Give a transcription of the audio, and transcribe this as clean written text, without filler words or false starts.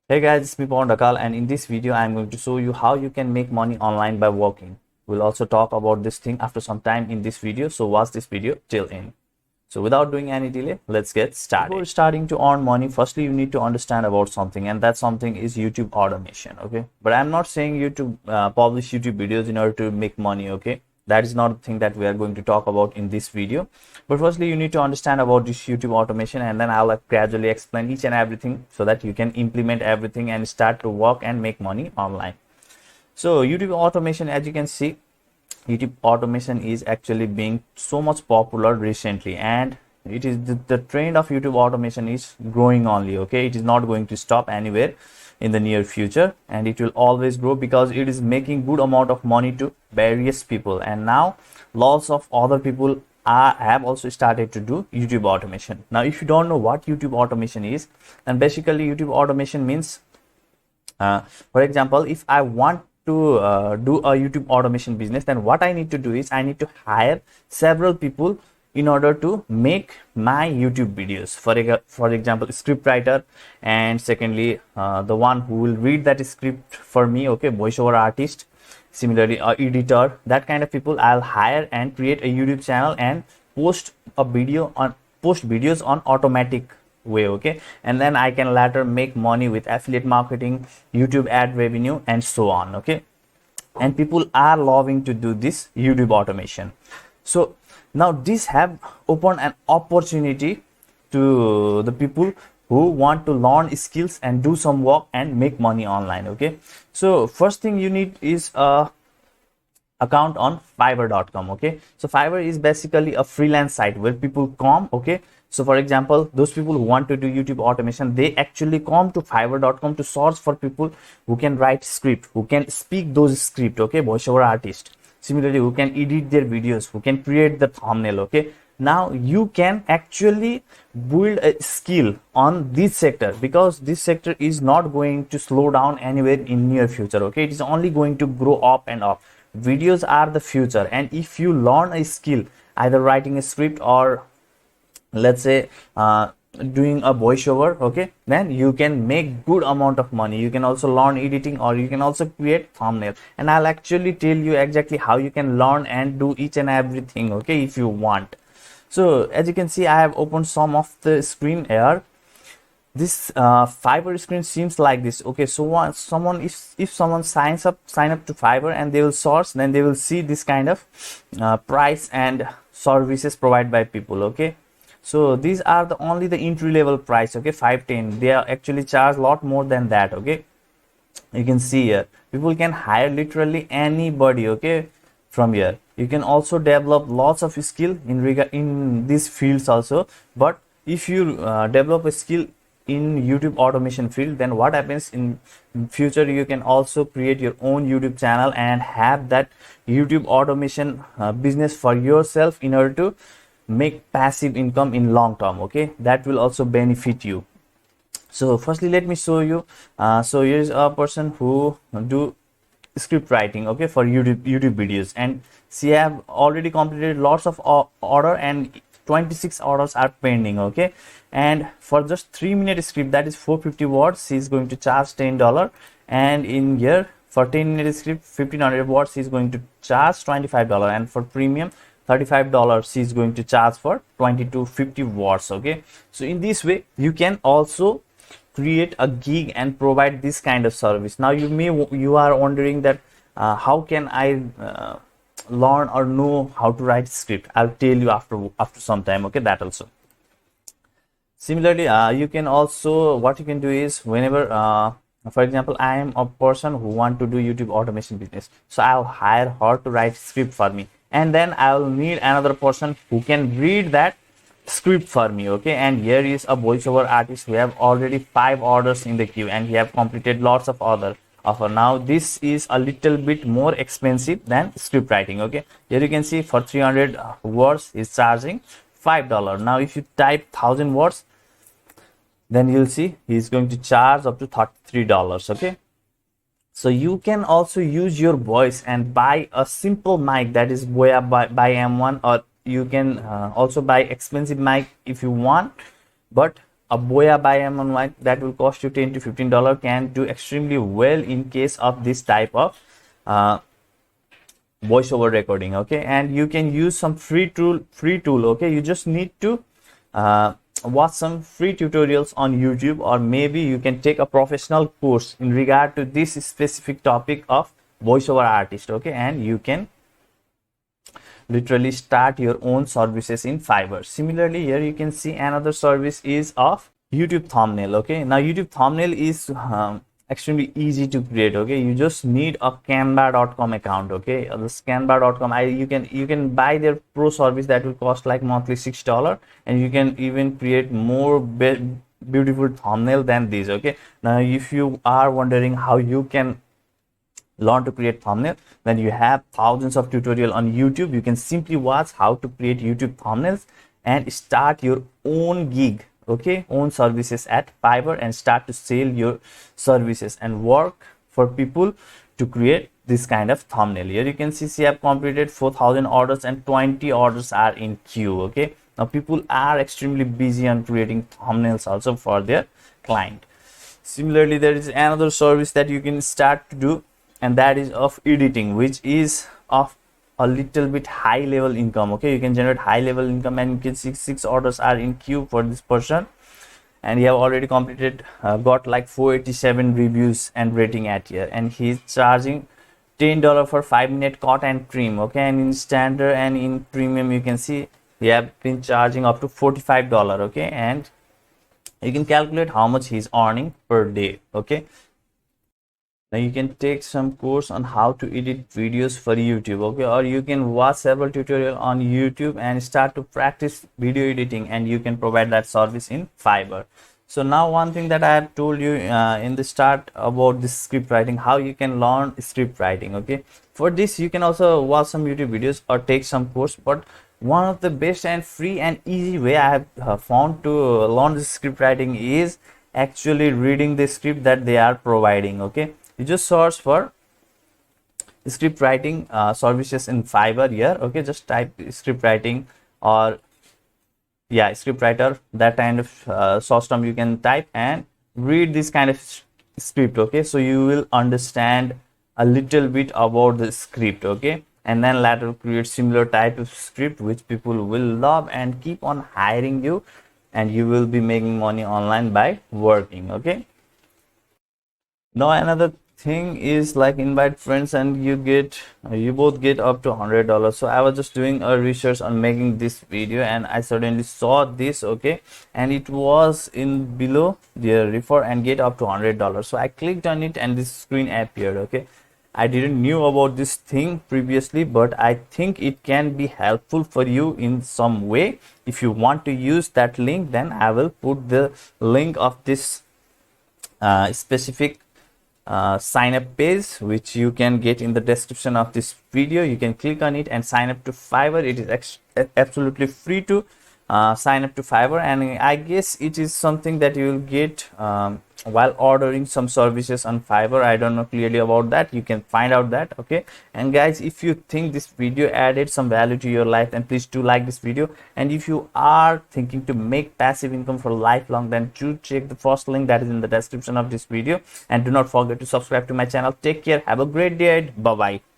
Hey guys, it's me Dakal, and in this video I'm going to show you how you can make money online by working. We'll also talk about this thing after some time in this video, so watch this video till end. So without doing any delay, let's get started. Before starting to earn money, firstly you need to understand about something, and that something is YouTube automation, okay? But I'm not saying you to publish YouTube videos in order to make money, okay? That is not the thing that we are going to talk about in this video. But firstly you need to understand about this YouTube automation, and then I'll gradually explain each and everything so that you can implement everything and start to work and make money online. So YouTube automation, as you can see, YouTube automation is actually being so much popular recently, and it is the trend of YouTube automation is growing only, okay? It is not going to stop anywhere in the near future, and it will always grow because it is making good amount of money to various people, and now lots of other people have also started to do YouTube automation. Now if you don't know what YouTube automation is, then basically YouTube automation means for example, if I want to do a YouTube automation business, then what I need to do is I need to hire several people in order to make my YouTube videos. For example, script writer, and secondly the one who will read that script for me, okay, voiceover artist, similarly editor, that kind of people I'll hire and create a YouTube channel and post videos on automatic way, okay? And then I can later make money with affiliate marketing, YouTube ad revenue, and so on, okay? And people are loving to do this YouTube automation. So now this have opened an opportunity to the people who want to learn skills and do some work and make money online, okay? So first thing you need is a account on fiverr.com, okay? So Fiverr is basically a freelance site where people come, okay? So for example, those people who want to do YouTube automation, they actually come to fiverr.com to search for people who can write script, who can speak those script, okay, voiceover artist, similarly who can edit their videos, who can create the thumbnail, okay? Now you can actually build a skill on this sector, because this sector is not going to slow down anywhere in near future, okay? It is only going to grow up and up. Videos are the future, and if you learn a skill, either writing a script or let's say doing a voiceover, okay, then you can make good amount of money. You can also learn editing, or you can also create thumbnail, and I'll actually tell you exactly how you can learn and do each and everything, okay, if you want. So as you can see, I have opened some of the screen here. This Fiverr screen seems like this, okay? So if someone sign up to Fiverr and they will source, then they will see this kind of price and services provided by people, okay? So these are only the entry level price, okay, 510. They are actually charge a lot more than that, okay? You can see here people can hire literally anybody, okay, from here. You can also develop lots of skill in these fields also. But if you develop a skill in YouTube automation field, then what happens in future, you can also create your own YouTube channel and have that YouTube automation business for yourself in order to make passive income in long term, okay? That will also benefit you. So firstly let me show you. So here is a person who do script writing, okay, for YouTube videos, and she have already completed lots of order, and 26 orders are pending, okay? And for just 3-minute script, that is 450 words, she is going to charge $10. And in here for 10-minute script, 1500 words, she is going to charge $25. And for premium, $35 she is going to charge for 20 to 50 words, okay? So in this way you can also create a gig and provide this kind of service. Now you are wondering that how can I learn or know how to write script? I'll tell you after some time, okay? That also. Similarly, you can also, what you can do is, whenever for example, I am a person who want to do YouTube automation business, so I'll hire her to write script for me, and then I will need another person who can read that script for me, okay? And here is a voiceover artist who have already 5 orders in the queue, and he have completed lots of other offer. Now this is a little bit more expensive than script writing, okay? Here you can see for 300 words is charging $5. Now if you type 1000 words, then you'll see he's going to charge up to $33, okay? So you can also use your voice and buy a simple mic, that is buy M1, or you can also buy expensive mic if you want, but a boya by online that will cost you $10 to $15 can do extremely well in case of this type of uh, voiceover recording. Okay, and you can use some free tool. Okay, you just need to watch some free tutorials on YouTube, or maybe you can take a professional course in regard to this specific topic of voiceover artist. Okay, and you can literally start your own services in Fiverr. Similarly, here you can see another service is of YouTube thumbnail. Okay, now YouTube thumbnail is extremely easy to create. Okay, you just need a canva.com account. Okay, this canva.com, you can buy their pro service that will cost like monthly $6, and you can even create more beautiful thumbnail than this. Okay, now if you are wondering how you can learn to create thumbnail, then you have thousands of tutorial on YouTube. You can simply watch how to create YouTube thumbnails and start your own gig. Okay, own services at Fiverr and start to sell your services and work for people to create this kind of thumbnail. Here you can see I have completed 4,000 orders and 20 orders are in queue. Okay, now people are extremely busy on creating thumbnails also for their client. Similarly, there is another service that you can start to do, and that is of editing, which is of a little bit high level income. Okay, you can generate high level income, and you can see 6 orders are in queue for this person, and he have already completed got like 487 reviews and rating at here, and he's charging $10 for 5-minute cut and trim. Okay, and in standard and in premium you can see he have been charging up to $45. Okay, and you can calculate how much he's earning per day. Okay, now you can take some course on how to edit videos for YouTube. Okay, or you can watch several tutorials on YouTube and start to practice video editing, and you can provide that service in Fiverr. So now one thing that I have told you in the start about this script writing, how you can learn script writing. Okay, for this you can also watch some YouTube videos or take some course, but one of the best and free and easy way I have found to learn this script writing is actually reading the script that they are providing. Okay, you just search for script writing services in Fiverr here. Okay, just type script writing, or yeah, script writer, that kind of source term you can type and read this kind of script. Okay, so you will understand a little bit about the script. Okay, and then later create similar type of script which people will love and keep on hiring you, and you will be making money online by working. Okay, now another thing is like invite friends, and you both get up to $100. So I was just doing a research on making this video, and I suddenly saw this. Okay, and it was in below the refer and get up to $100. So I clicked on it and this screen appeared. Okay, I didn't knew about this thing previously, but I think it can be helpful for you in some way. If you want to use that link, then I will put the link of this specific sign up page, which you can get in the description of this video. You can click on it and sign up to Fiverr. It is absolutely free to sign up to Fiverr, and I guess it is something that you will get while ordering some services on Fiverr. I don't know clearly about that. You can find out that. Okay, and guys, if you think this video added some value to your life, then please do like this video. And if you are thinking to make passive income for lifelong, then do check the first link that is in the description of this video, and do not forget to subscribe to my channel. Take care, have a great day, bye bye.